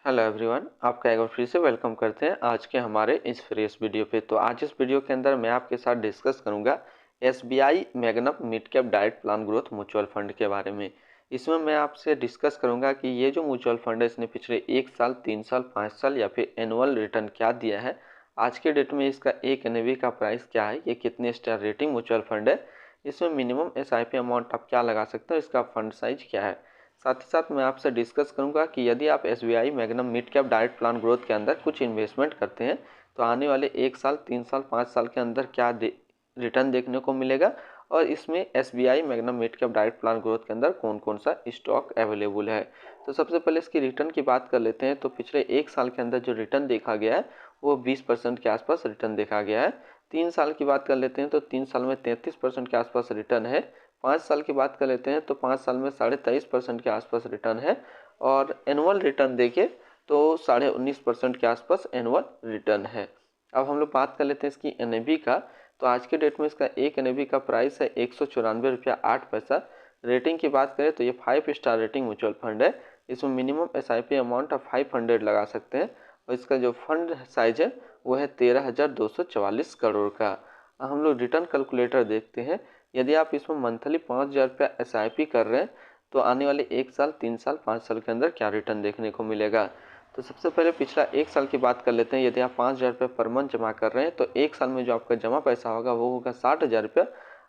Hello everyone, आपका एक बार फिर से वेलकम करते हैं आज के हमारे इस फ्रेश वीडियो पे। तो आज इस वीडियो के अंदर मैं आपके साथ डिस्कस करूंगा SBI magnum mid cap direct plan growth mutual fund के बारे में। इसमें मैं आपसे डिस्कस करूंगा कि ये जो म्यूचुअल फंड है इसने पिछले 1 साल, 3 साल, 5 साल या फिर एनुअल रिटर्न क्या दिया है। आज के डेट में इसका एक एनएवी का प्राइस क्या है, ये कितने स्टार रेटिंग म्यूचुअल फंड है, इसमें मिनिमम एसआईपी अमाउंट आप क्या लगा सकते हो, इसका फंड साइज क्या है। साथ ही साथ मैं आपसे डिस्कस करूंगा कि यदि आप SBI magnum mid cap direct plan growth के अंदर कुछ इन्वेस्टमेंट करते हैं तो आने वाले 1 साल, 3 साल, 5 साल के अंदर क्या रिटर्न देखने को मिलेगा, और इसमें SBI magnum mid cap direct plan growth के अंदर कौन कौन सा स्टॉक अवेलेबल है। तो सबसे पहले इसकी रिटर्न की बात कर लेते हैं। तो पिछले 1 साल के अंदर जो रिटर्न देखा गया है वो 20% के आसपास रिटर्न देखा गया है। 3 साल की बात कर लेते हैं तो 3 साल में 33% के आसपास रिटर्न है। 5 साल की बात कर लेते हैं तो 5 साल में 23.5% के आसपास रिटर्न है। और एनुअल रिटर्न देखिए तो 19.5% के आसपास एनुअल रिटर्न है। अब हम लोग बात कर लेते हैं इसकी एनएवी का। तो आज के डेट में इसका एक एनएवी का प्राइस है 194 रुपया 8 पैसा। रेटिंग की बात करें तो ये 5 स्टार रेटिंग म्यूचुअल फंड है। इसमें मिनिमम एसआईपी अमाउंट आप 500 लगा सकते हैं, और इसका जो फंड साइज है वो है 13,244 करोड़ का। अब हम लोग रिटर्न कैलकुलेटर देखते हैं। यदि आप इसमें मंथली 5,000 रुपया एसआईपी कर रहे हैं तो आने वाले 1 साल, 3 साल, 5 साल के अंदर क्या रिटर्न देखने को मिलेगा। तो सबसे पहले पिछला 1 साल की बात कर लेते हैं। यदि आप 5,000 रुपये पर मंथ जमा कर रहे हैं तो 1 साल में जो आपका जमा पैसा होगा वो होगा 60,000 रुपया,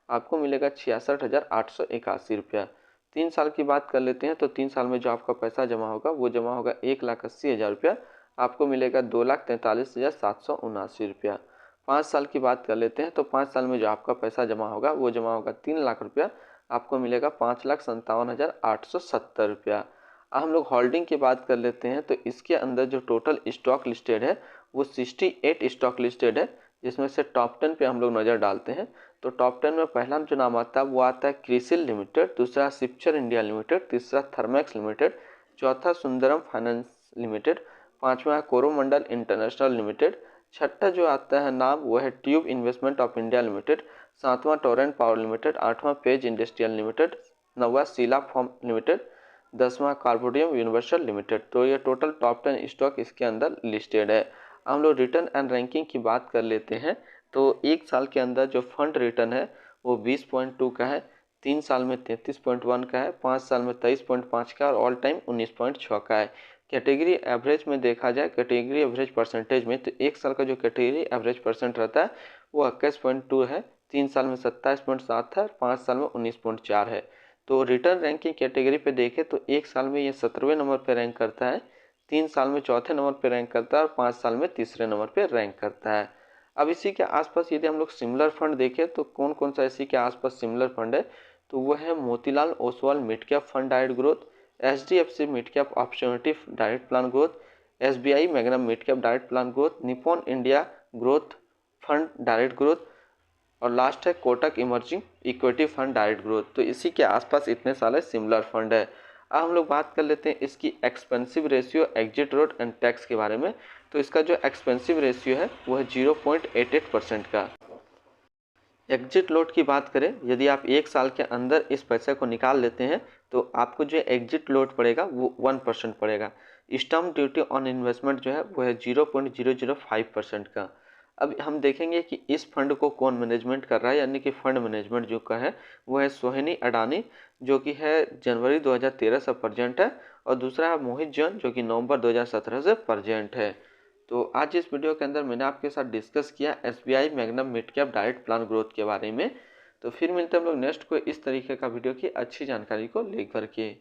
आपको मिलेगा 66,881 रुपया। 3 साल की बात कर लेते हैं तो 3 साल में जो आपका पैसा जमा होगा वो जमा होगा 1,80,000 रुपया, आपको मिलेगा 2,43,779 रुपया। 5 साल की बात कर लेते हैं तो 5 साल में जो आपका पैसा जमा होगा वो जमा होगा 3 लाख रुपया, आपको मिलेगा 5,57,870 रुपया। अब हम लोग होल्डिंग की बात कर लेते हैं तो इसके अंदर जो टोटल स्टॉक लिस्टेड है वो 68 स्टॉक लिस्टेड है, जिसमें से टॉप 10 पे हम लोग नज़र डालते हैं। तो टॉप 10 में पहला जो नाम आता है वो आता है क्रिसिल लिमिटेड, दूसरा शिपचर इंडिया लिमिटेड, तीसरा थर्मैक्स लिमिटेड, चौथा सुंदरम फाइनेंस लिमिटेड, पांचवा कोरोमंडल इंटरनेशनल लिमिटेड, छठा जो आता है नाम वो है tube investment of India limited, सातवां टोरेंट पावर लिमिटेड, आठवां पेज इंडस्ट्रियल लिमिटेड, नौवां सीला फॉर्म लिमिटेड, 10वां कार्बोडियम यूनिवर्सल लिमिटेड। तो ये टोटल टॉप 10 स्टॉक इसके अंदर लिस्टेड है। हम लोग रिटर्न एंड रैंकिंग की बात कर लेते हैं। तो 1 साल के अंदर जो फंड रिटर्न है वो 20.2 का है, 3 साल में 33.1 का है, 5 साल में 23.5 का है, और ऑल टाइम 19.6 का है। कैटेगरी एवरेज में देखा जाए, कैटेगरी एवरेज परसेंटेज में, तो 1 साल का जो कैटेगरी एवरेज परसेंट रहता है वो 21.2 है, 3 साल में 27.7 है, 5 साल में 19.4 है। तो रिटर्न रैंकिंग कैटेगरी पे देखें तो 1 साल में ये 17वें नंबर पे रैंक करता है, 3 साल में चौथे नंबर पे रैंक करता है, और 5 साल में तीसरे नंबर पे रैंक करता है। अब इसी के आसपास यदि हम लोग सिमिलर फंड देखें तो कौन कौन सा इसी के आसपास सिमिलर फंड है, तो वो है Motilal Oswal mid cap fund direct growth, HDFC mid cap opportunity direct plan growth, SBI magnum mid cap direct plan growth, Nippon India growth fund direct growth, और लास्ट है Kotak emerging equity fund direct growth. तो इसी के आसपास इतने सारे similar fund है। अब हम लोग बात कर लेते हैं इसकी expensive ratio, exit rate and tax के बारे में। तो इसका जो एक्सपेंसिव रेशियो है वो है 0.88% का। एग्जिट लोड की बात करें, यदि आप 1 साल के अंदर इस पैसे को निकाल लेते हैं तो आपको जो एग्जिट लोड पड़ेगा वो 1% पड़ेगा। स्टम्प ड्यूटी ऑन इन्वेस्टमेंट जो है वो है 0.005% का। अब हम देखेंगे कि इस फंड को कौन मैनेजमेंट कर रहा है, यानी कि फंड मैनेजमेंट जो का है वो है सोहिनी अडानी, जो कि है जनवरी 2013 से प्रेजेंट है, और दूसरा है मोहित जैन जो कि नवंबर 2017 से प्रेजेंट है। तो आज इस वीडियो के अंदर मैंने आपके साथ डिस्कस किया SBI magnum mid cap direct plan growth के बारे में। तो फिर मिलते हैं हम लोग नेक्स्ट को इस तरीके का वीडियो की अच्छी जानकारी को लेकर के।